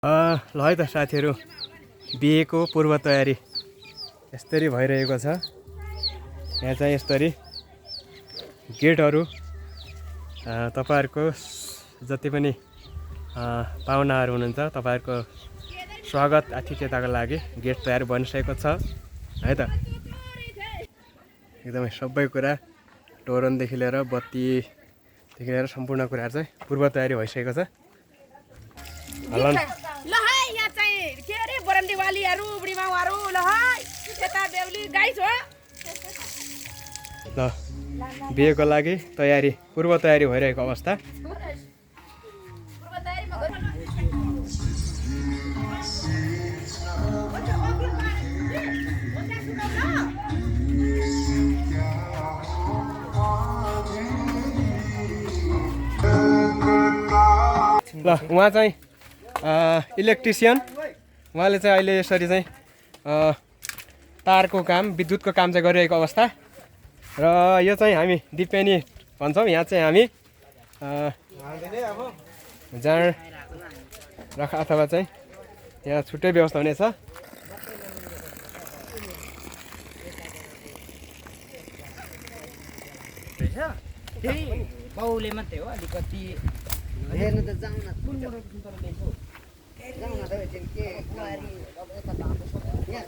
ल है त साथीहरू, बिहेको पूर्व तयारी यसरी भइरहेको छ। यहाँ चाहिँ यसरी गेटहरू तपाईहरुको जति पनि पाहुनाहरू हुनुहुन्छ तपाईहरुको स्वागत आतिथ्यताको लागि गेट तयार बनिसकेको छ है त। एकदमै सबै कुरा तोरणदेखि लिएर बत्तीदेखि लिएर सम्पूर्ण कुराहरू चाहिँ पूर्व तयारी भइसकेको छ। ल है यहाँ चाहिँ के अरे बरन्डीवालीहरु बुढीमाउहरु ल है यता बेहुली गाइस हो। ल बिहेको लागि तयारी पूर्व तयारी भइरहेको अवस्था। ल उहाँ चाहिँ इलेक्ट्रिसियन, उहाँले चाहिँ अहिले यसरी चाहिँ तारको काम विद्युतको काम चाहिँ गरिरहेको अवस्था। र यो चाहिँ हामी दिपेनी भन्छौँ। यहाँ चाहिँ हामी जाँड राख अथवा चाहिँ यहाँ छुट्टै व्यवस्था हुनेछ। बाउले मात्रै हो अलिकति हेर्नु त जाउँ न जाउँ न त के बुहारी अब यता यहाँ